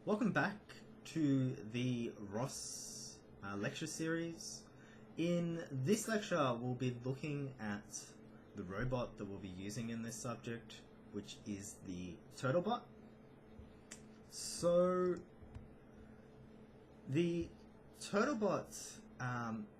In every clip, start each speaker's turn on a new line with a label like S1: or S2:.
S1: Welcome back to the ROS lecture series. In this lecture we'll be looking at the robot that we'll be using in this subject, which is the TURTLEBOT. So the TURTLEBOT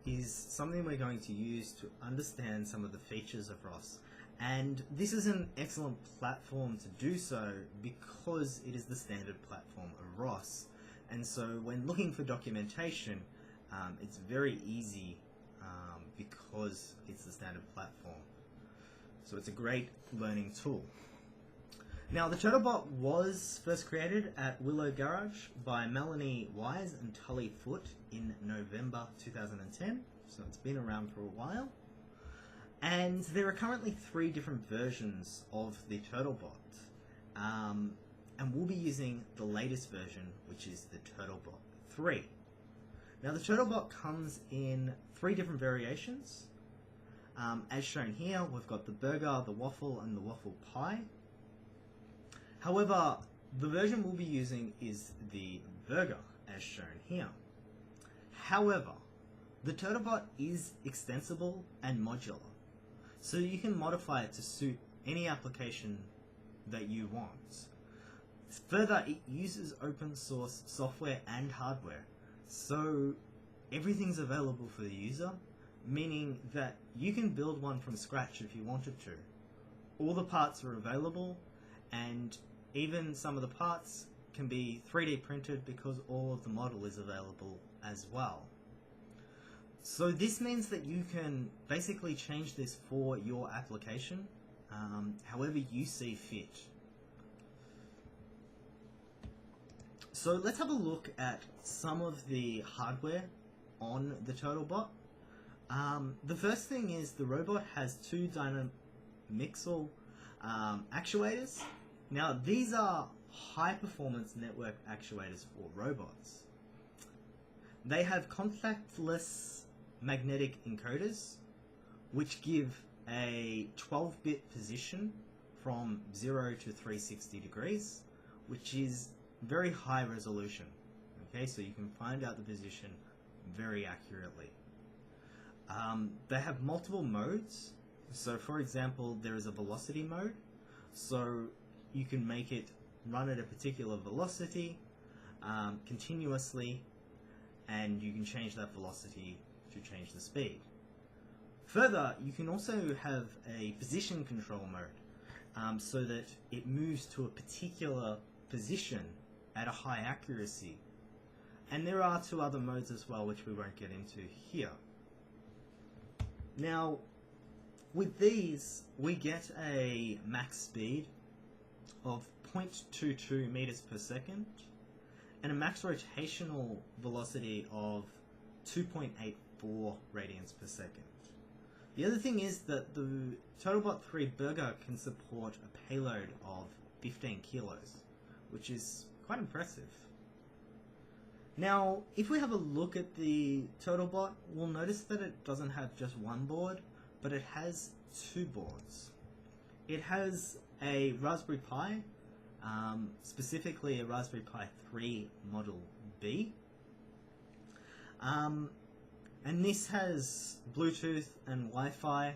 S1: is something we're going to use to understand some of the features of ROS. And this is an excellent platform to do so because it is the standard platform of ROS. And so when looking for documentation, it's very easy because it's the standard platform. So it's a great learning tool. Now, the TURTLEBOT was first created at Willow Garage by Melanie Wise and Tully Foote in November 2010. So it's been around for a while. And there are currently 3 different versions of the TURTLEBOT, and we'll be using the latest version, which is the TURTLEBOT 3. Now, the TURTLEBOT comes in 3 different variations. As shown here, we've got the burger, the waffle, and the waffle pie. However, the version we'll be using is the burger, as shown here. However, the TURTLEBOT is extensible and modular. So you can modify it to suit any application that you want. Further, it uses open source software and hardware. So everything's available for the user, meaning that you can build one from scratch if you wanted to. All the parts are available, and even some of the parts can be 3D printed because all of the model is available as well. So this means that you can basically change this for your application, however you see fit. So let's have a look at some of the hardware on the TURTLEBOT. The first thing is the robot has 2 dynamixel actuators. Now, these are high-performance network actuators for robots. They have contactless magnetic encoders, which give a 12-bit position from 0 to 360 degrees, which is very high resolution. Okay, so you can find out the position very accurately. They have multiple modes. So, for example, there is a velocity mode, so you can make it run at a particular velocity continuously, and you can change that velocity to change the speed. Further, you can also have a position control mode, so that it moves to a particular position at a high accuracy. And there are 2 other modes as well, which we won't get into here. Now, with these, we get a max speed of 0.22 meters per second and a max rotational velocity of 2.84 radians per second. The other thing is that the TURTLEBOT 3 Burger can support a payload of 15 kilos, which is quite impressive. Now, if we have a look at the TURTLEBOT, we'll notice that it doesn't have just one board, but it has 2 boards. It has a Raspberry Pi, specifically a Raspberry Pi 3 Model B. And this has Bluetooth and Wi-Fi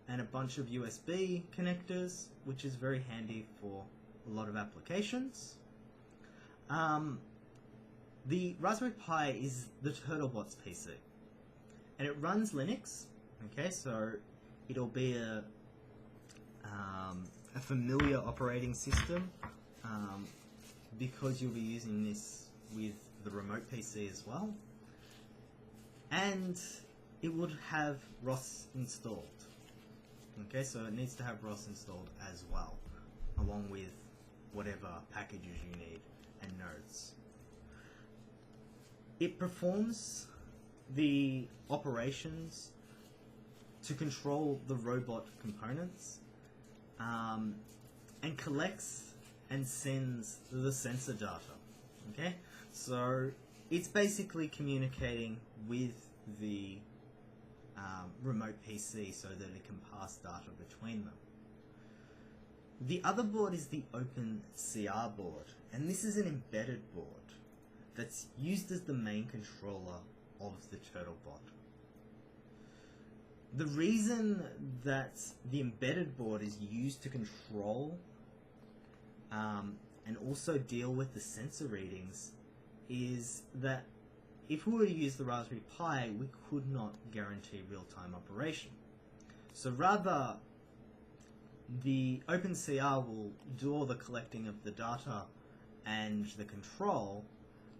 S1: and a bunch of USB connectors, which is very handy for a lot of applications. The Raspberry Pi is the TURTLEBOT's PC, and it runs Linux. Okay, so it'll be a familiar operating system because you'll be using this with the remote PC as well. And it would have ROS installed. Okay, so it needs to have ROS installed as well, along with whatever packages you need and nodes. It performs the operations to control the robot components, and collects and sends the sensor data. Okay, so it's basically communicating with the remote PC so that it can pass data between them. The other board is the OpenCR board, and this is an embedded board that's used as the main controller of the TURTLEBOT. The reason that the embedded board is used to control and also deal with the sensor readings is that if we were to use the Raspberry Pi, we could not guarantee real-time operation. So rather, the OpenCR will do all the collecting of the data and the control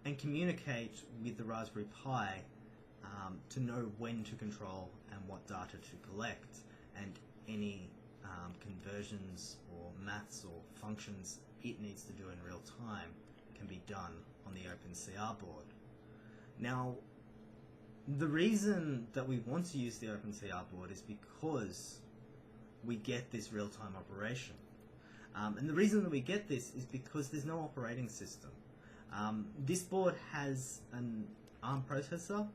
S1: and communicate with the Raspberry Pi to know when to control and what data to collect, and any conversions or maths or functions it needs to do in real time can be done on the OpenCR board. Now, the reason that we want to use the OpenCR board is because we get this real-time operation. And the reason that we get this is because there's no operating system. This board has an ARM processor,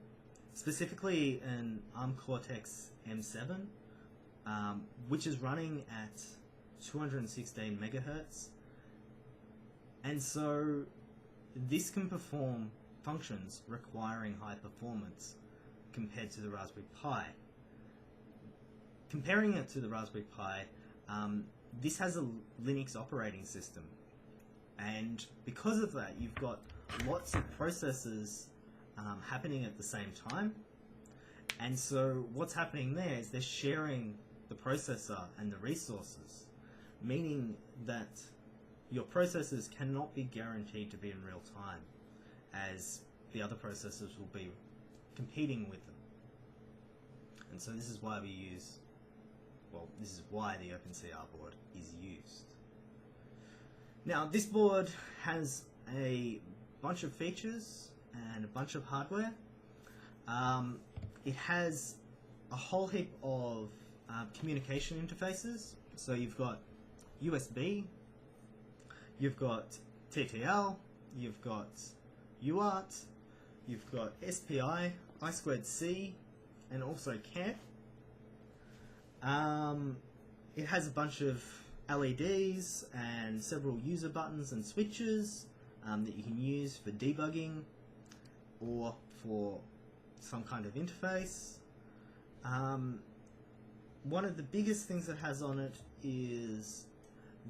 S1: specifically an ARM Cortex M7, which is running at 216 megahertz. And so this can perform functions requiring high performance compared to the Raspberry Pi. Comparing it to the Raspberry Pi, this has a Linux operating system, and because of that you've got lots of processes happening at the same time, and so what's happening there is they're sharing the processor and the resources, meaning that your processors cannot be guaranteed to be in real time, as the other processors will be competing with them. And so this is why we use, well, this is why the OpenCR board is used. Now, this board has a bunch of features and a bunch of hardware. It has a whole heap of communication interfaces. So you've got USB, you've got TTL, you've got UART, you've got SPI, I2C, and also CAN. It has a bunch of LEDs and several user buttons and switches that you can use for debugging or for some kind of interface. One of the biggest things it has on it is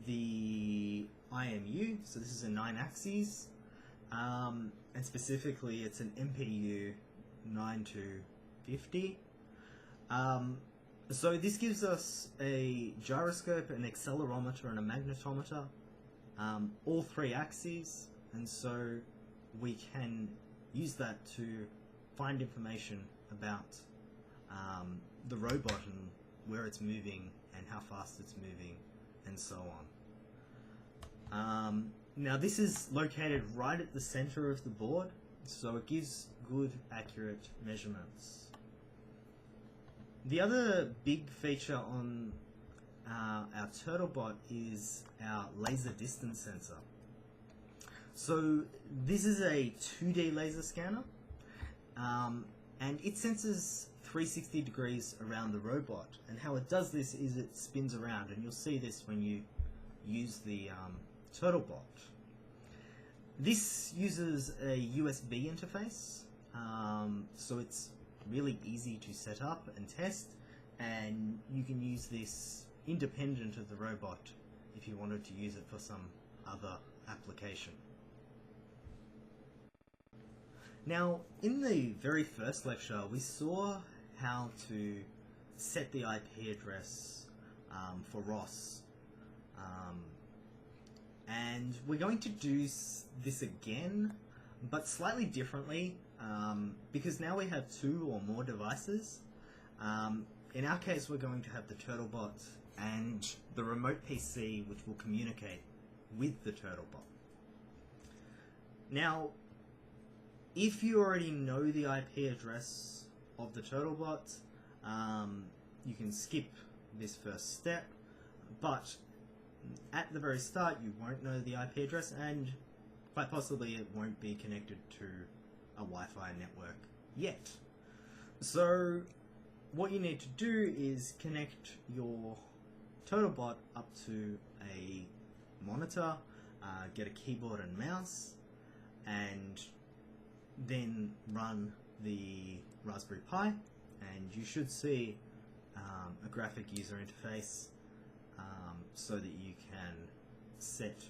S1: the IMU, so this is a 9-axis, and specifically it's an MPU 9250. So this gives us a gyroscope, an accelerometer, and a magnetometer, all 3 axes, and so we can use that to find information about the robot and where it's moving and how fast it's moving and so on. Now this is located right at the center of the board, so it gives good, accurate measurements. The other big feature on our TURTLEBOT is our laser distance sensor. So this is a 2D laser scanner, and it senses 360 degrees around the robot, and how it does this is it spins around, and you'll see this when you use the TURTLEBOT. This uses a USB interface, so it's really easy to set up and test, and you can use this independent of the robot if you wanted to use it for some other application. Now, in the very first lecture, we saw how to set the IP address for ROS, and we're going to do this again, but slightly differently, because now we have 2 or more devices. In our case, we're going to have the TURTLEBOT and the remote PC, which will communicate with the TURTLEBOT. Now, if you already know the IP address of the TURTLEBOT, you can skip this first step, but at the very start you won't know the IP address, and quite possibly it won't be connected to a Wi-Fi network yet. So what you need to do is connect your TURTLEBOT up to a monitor, get a keyboard and mouse, and then run the Raspberry Pi, and you should see a graphic user interface so that you can set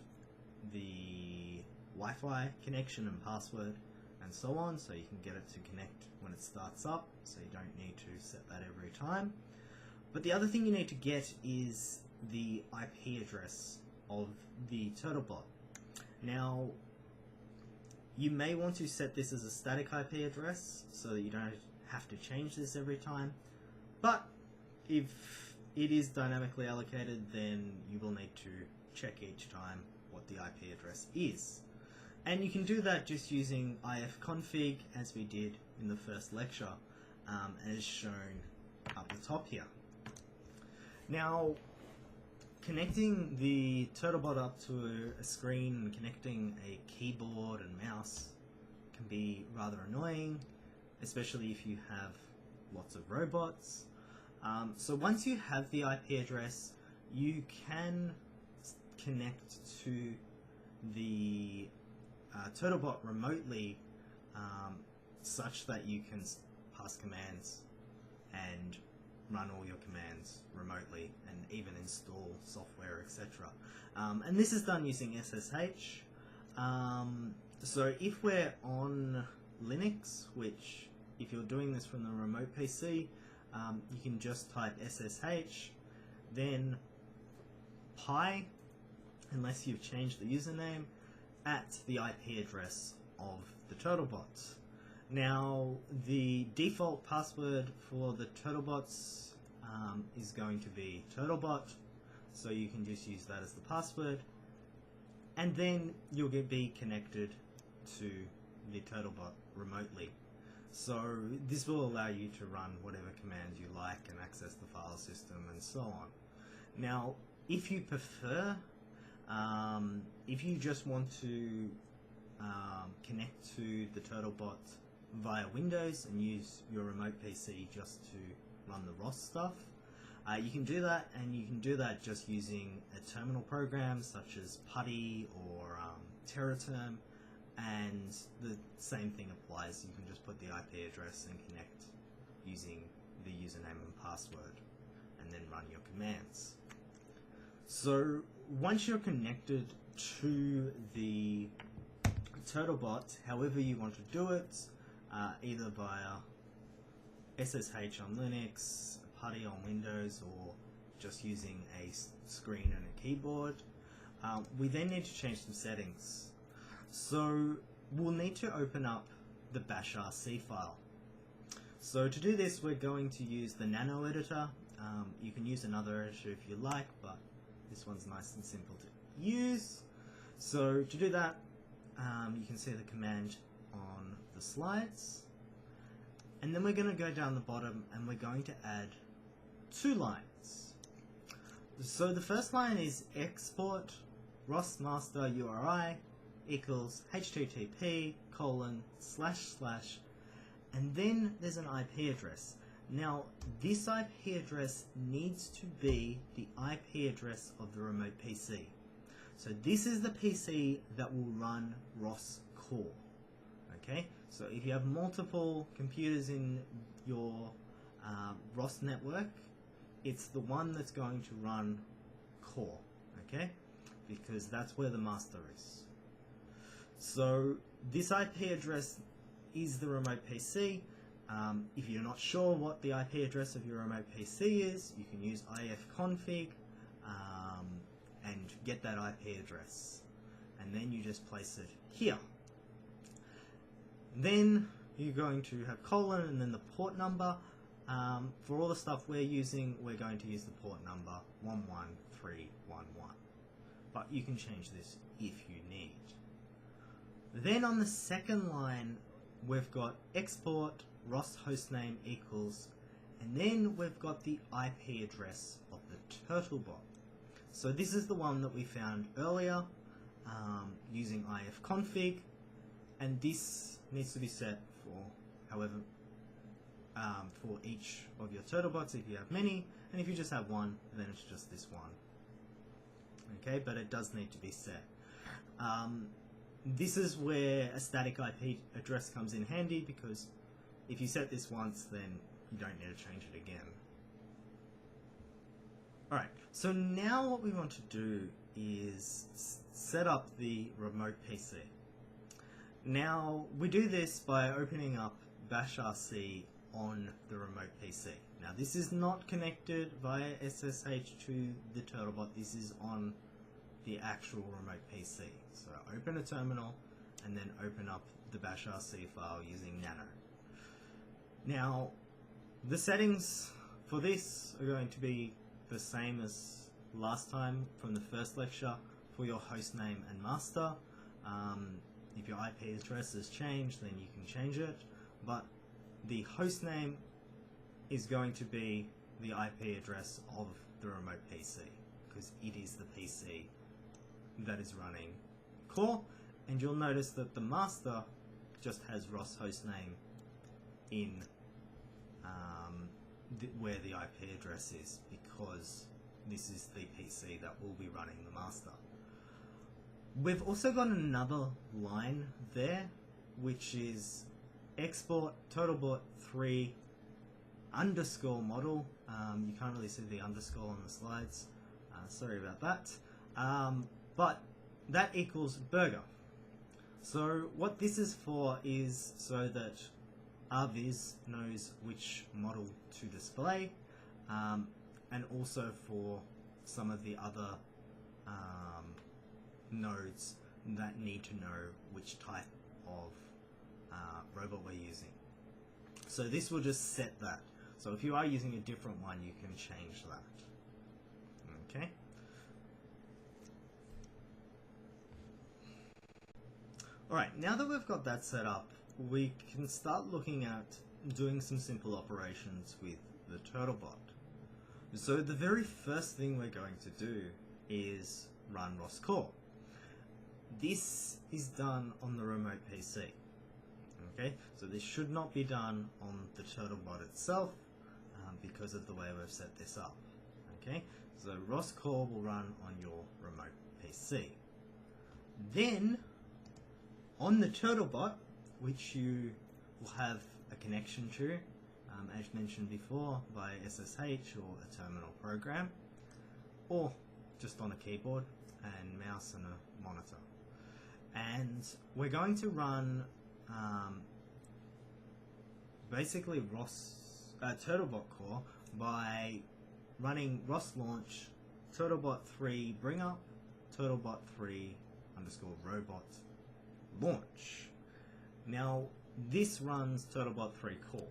S1: the Wi-Fi connection and password and so on, so you can get it to connect when it starts up, so you don't need to set that every time. But the other thing you need to get is the IP address of the TURTLEBOT. Now, you may want to set this as a static IP address so that you don't have to change this every time, but if it is dynamically allocated, then you will need to check each time what the IP address is. And you can do that just using ifconfig, as we did in the first lecture, as shown up the top here. Now, connecting the TURTLEBOT up to a screen and connecting a keyboard and mouse can be rather annoying, especially if you have lots of robots. So once you have the IP address, you can connect to the TURTLEBOT remotely, such that you can pass commands and run all your commands remotely and even install software, etc. And this is done using SSH. So if we're on Linux, which if you're doing this from the remote PC, you can just type SSH, then pi, unless you've changed the username, at the IP address of the TURTLEBOT. Now, the default password for the TURTLEBOTs is going to be TURTLEBOT, so you can just use that as the password, and then you'll be connected to the TURTLEBOT remotely. So this will allow you to run whatever commands you like and access the file system and so on. Now, if you prefer, if you just want to connect to the TURTLEBOT via Windows and use your remote PC just to run the ROS stuff, you can do that, and you can do that just using a terminal program such as PuTTY or Terraterm, and the same thing applies. You can just put the IP address and connect using the username and password, and then run your commands. So once you're connected to the TURTLEBOT, however you want to do it, either via SSH on Linux, PuTTY on Windows, or just using a screen and a keyboard, we then need to change some settings. So we'll need to open up the bash RC file. So to do this, we're going to use the nano editor. You can use another editor if you like, but this one's nice and simple to use. So to do that, you can see the command on the slides, and then we're going to go down the bottom and we're going to add 2 lines. So the first line is export ROS master URI equals http:// and then there's an IP address. Now, this IP address needs to be the IP address of the remote PC. So this is the PC that will run ROS core. Okay, so if you have multiple computers in your ROS network, it's the one that's going to run core, okay, because that's where the master is. So this IP address is the remote PC. If you're not sure what the IP address of your remote PC is, you can use ifconfig and get that IP address, and then you just place it here. Then you're going to have colon and then the port number. For all the stuff we're using, we're going to use the port number 11311, but you can change this if you need. Then on the second line, we've got export ROS hostname equals, and then we've got the IP address of the TURTLEBOT. So this is the one that we found earlier using ifconfig, and this needs to be set for however for each of your TurtleBots if you have many, and if you just have one, then it's just this one. Okay, but it does need to be set. This is where a static IP address comes in handy, because if you set this once, then you don't need to change it again. Alright, so now what we want to do is set up the remote PC. Now, we do this by opening up bash RC on the remote PC. Now, this is not connected via SSH to the TurtleBot, this is on the actual remote PC. So open a terminal and then open up the bash RC file using nano. Now, the settings for this are going to be the same as last time from the first lecture for your hostname and master. If your IP address has changed, then you can change it, but the hostname is going to be the IP address of the remote PC, because it is the PC that is running core, and you'll notice that the master just has ROS hostname in where the IP address is, because this is the PC that will be running the master. We've also got another line there, which is export TurtleBot 3 underscore model. You can't really see the underscore on the slides, sorry about that, but that equals burger. So what this is for is so that RViz knows which model to display, and also for some of the other nodes that need to know which type of robot we're using. So this will just set that. So if you are using a different one, you can change that. Okay. Alright, now that we've got that set up, we can start looking at doing some simple operations with the TurtleBot. So the very first thing we're going to do is run ROS core. This is done on the remote PC. Okay, so this should not be done on the TurtleBot itself because of the way we've set this up. Okay, so ROS core will run on your remote PC. Then on the TurtleBot, which you will have a connection to, as mentioned before, via SSH or a terminal program, or just on a keyboard and mouse and a monitor. And we're going to run basically TurtleBot core by running ROS launch TurtleBot 3 bring up TurtleBot 3 underscore robot launch. Now this runs TurtleBot 3 core,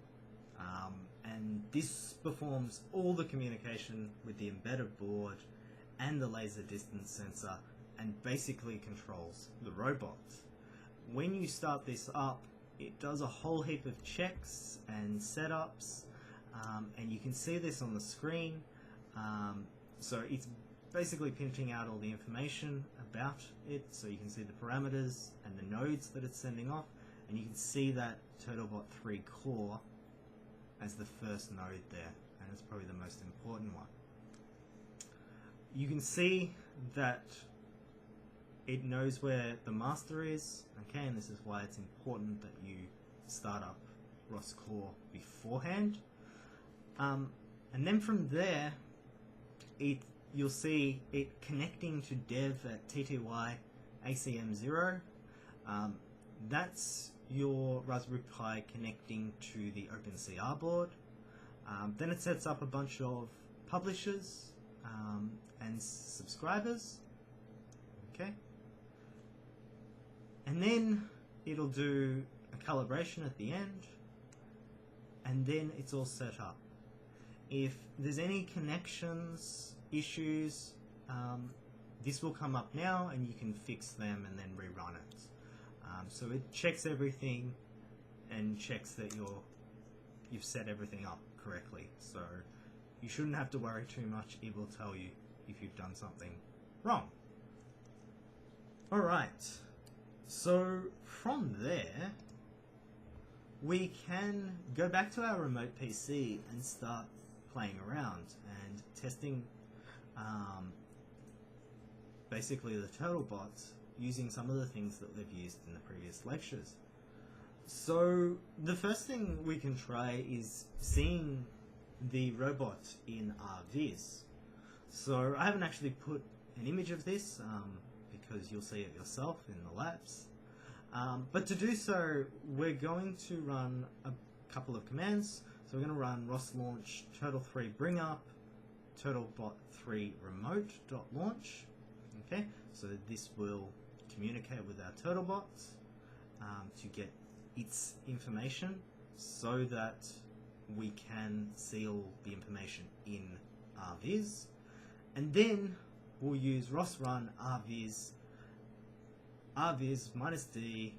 S1: and this performs all the communication with the embedded board and the laser distance sensor, and basically controls the robot. When you start this up, it does a whole heap of checks and setups, and you can see this on the screen. So it's basically pinching out all the information about it, so you can see the parameters and the nodes that it's sending off, and you can see that TurtleBot 3 core as the first node there, and it's probably the most important one. You can see that it knows where the master is, okay, and this is why it's important that you start up ROS core beforehand. And then from there, you'll see it connecting to dev at TTY ACM0. That's your Raspberry Pi connecting to the OpenCR board. Then it sets up a bunch of publishers and subscribers. Okay. And then it'll do a calibration at the end, and then it's all set up. If there's any connections, issues, this will come up now and you can fix them and then rerun it. So it checks everything and checks that you've set everything up correctly. So you shouldn't have to worry too much. It will tell you if you've done something wrong. Alright, so from there, we can go back to our remote PC and start playing around and testing basically the TURTLEBOT using some of the things that they've used in the previous lectures. So the first thing we can try is seeing the robot in RViz. So I haven't actually put an image of this because you'll see it yourself in the labs. But to do so, we're going to run a couple of commands. So we're going to run ROS launch turtle3 bring up turtlebot3 remote.launch. Okay, so this will communicate with our TURTLEBOT to get its information so that we can seal the information in RViz. And then we'll use ROS run RViz -d,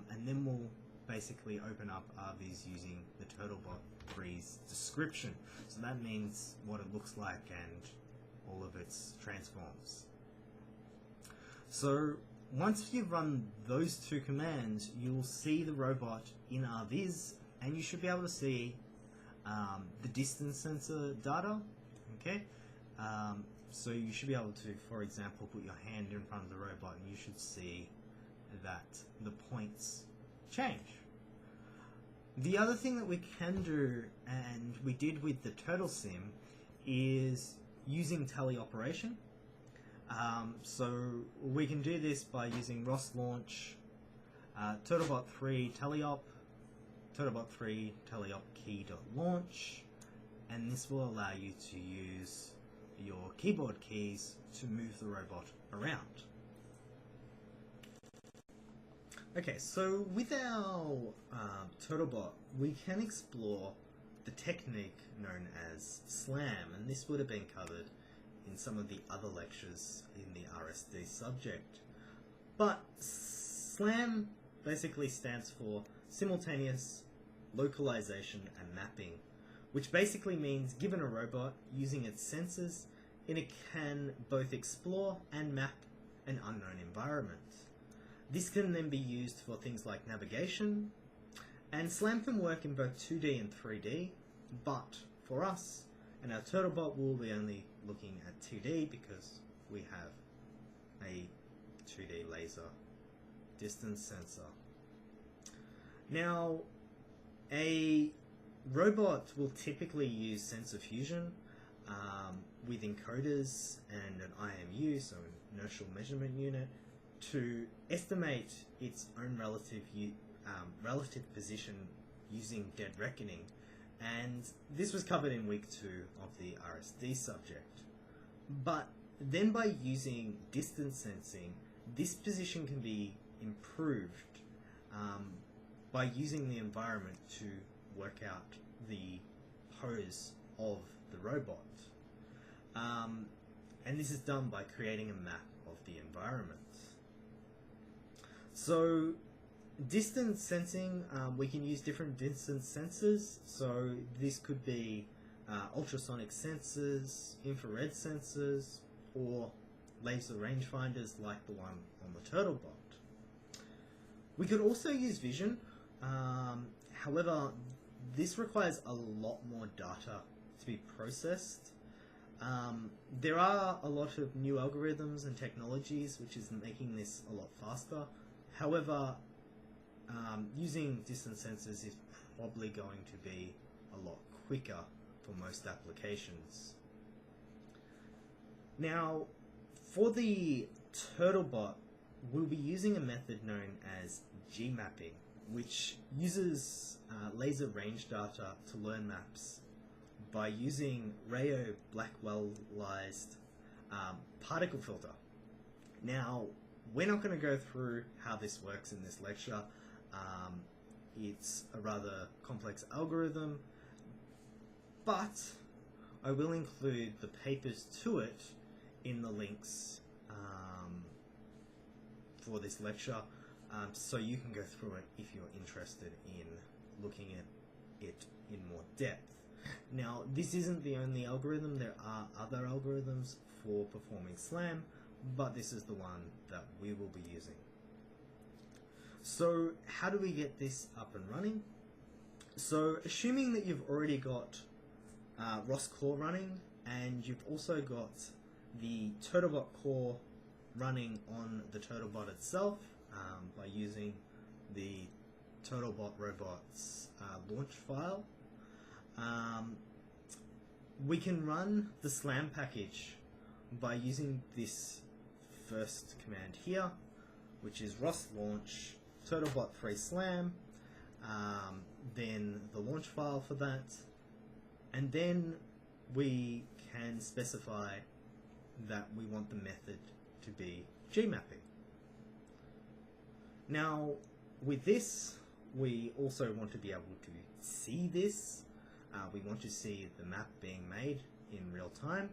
S1: and then we'll basically open up RViz using the TURTLEBOT3's description. So that means what it looks like and all of its transforms. So once you've run those two commands, you'll see the robot in RViz, and you should be able to see the distance sensor data. Okay, so you should be able to, for example, put your hand in front of the robot, and you should see that the points change. The other thing that we can do, and we did with the Turtle Sim, is using teleoperation. So we can do this by using ROS launch turtlebot3 teleop turtlebot3 teleop key.launch, and this will allow you to use your keyboard keys to move the robot around. Okay, so with our TURTLEBOT, we can explore the technique known as SLAM, and this would have been covered in some of the other lectures in the RSD subject. But SLAM basically stands for Simultaneous Localization and Mapping, which basically means given a robot using its sensors, it can both explore and map an unknown environment. This can then be used for things like navigation, and SLAM can work in both 2D and 3D, but for us and our TURTLEBOT will be only looking at 2D because we have a 2D laser distance sensor. Now, a robot will typically use sensor fusion with encoders and an IMU, so an inertial measurement unit, to estimate its own relative position using dead reckoning. And this was covered in week 2 of the RSD subject. But then by using distance sensing, this position can be improved by using the environment to work out the pose of the robot. And this is done by creating a map of the environment. So distance sensing, we can use different distance sensors. So this could be ultrasonic sensors, infrared sensors, or laser rangefinders like the one on the TURTLEBOT. We could also use vision. However, this requires a lot more data to be processed. There are a lot of new algorithms and technologies which is making this a lot faster. However, using distance sensors is probably going to be a lot quicker for most applications. Now, for the TURTLEBOT, we'll be using a method known as G-mapping, which uses laser range data to learn maps by using Rayo Blackwellized particle filter. Now, we're not going to go through how this works in this lecture. It's a rather complex algorithm, but I will include the papers to it in the links for this lecture, so you can go through it if you're interested in looking at it in more depth. Now, this isn't the only algorithm. There are other algorithms for performing SLAM, but this is the one that we will be using. So how do we get this up and running? So assuming that you've already got ROS core running, and you've also got the TURTLEBOT core running on the TURTLEBOT itself by using the TURTLEBOT robots launch file, we can run the SLAM package by using this first command here, which is ROS launch TURTLEBOT free SLAM, then the launch file for that, and then we can specify that we want the method to be gmapping. Now with this, we also want to be able to see this. We want to see the map being made in real time,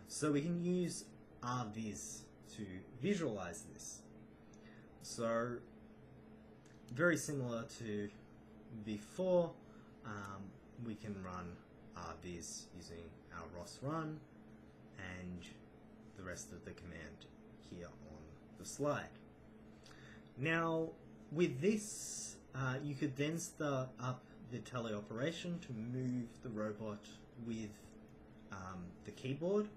S1: so we can use RViz to visualize this. So very similar to before, we can run RViz using our ROS run and the rest of the command here on the slide. Now with this, you could then start up the teleoperation to move the robot with the keyboard,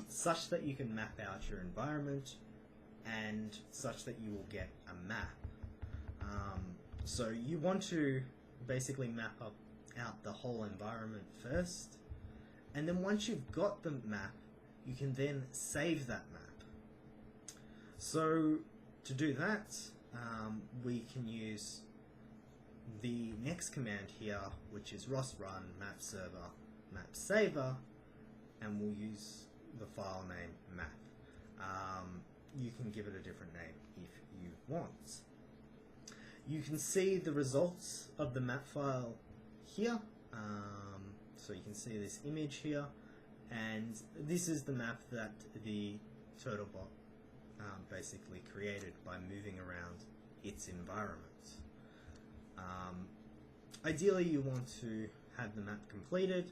S1: such that you can map out your environment and such that you will get a map. So you want to basically map out the whole environment first, and then once you've got the map, you can then save that map. So to do that, we can use the next command here, which is ROS run map server map saver, and we'll use the file name map. You can give it a different name if you want. You can see the results of the map file here. So you can see this image here, and this is the map that the TURTLEBOT basically created by moving around its environment. Ideally you want to have the map completed,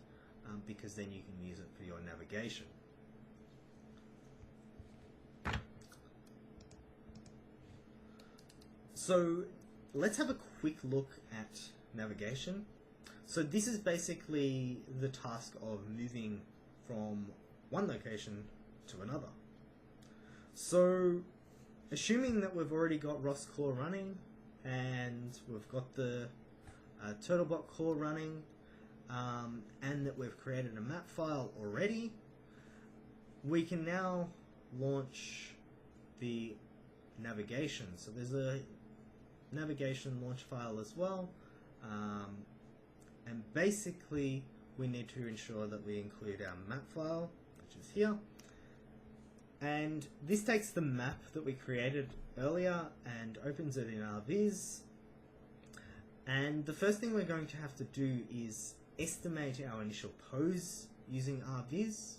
S1: because then you can use it for your navigation. So let's have a quick look at navigation. So this is basically the task of moving from one location to another. So assuming that we've already got ROS core running and we've got the TURTLEBOT core running, and that we've created a map file already, we can now launch the navigation. So there's a navigation launch file as well, and basically we need to ensure that we include our map file, which is here, and this takes the map that we created earlier and opens it in RViz. And the first thing we're going to have to do is estimate our initial pose using RViz,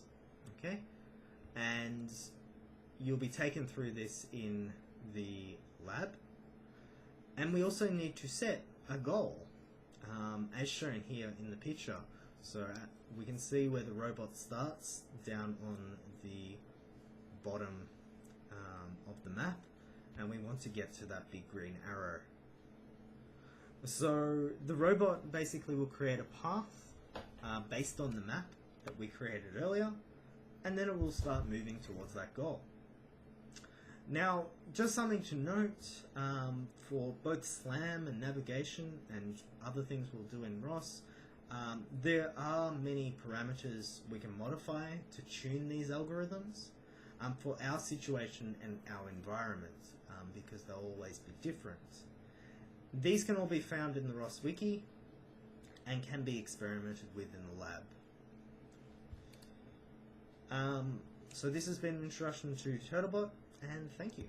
S1: okay? And you'll be taken through this in the lab. And we also need to set a goal, as shown here in the picture. So we can see where the robot starts down on the bottom of the map, and we want to get to that big green arrow. So the robot basically will create a path based on the map that we created earlier, and then it will start moving towards that goal. Now, just something to note, for both SLAM and navigation and other things we'll do in ROS, there are many parameters we can modify to tune these algorithms for our situation and our environment, because they'll always be different. These can all be found in the ROS wiki and can be experimented with in the lab. So this has been an introduction to TURTLEBOT, and thank you.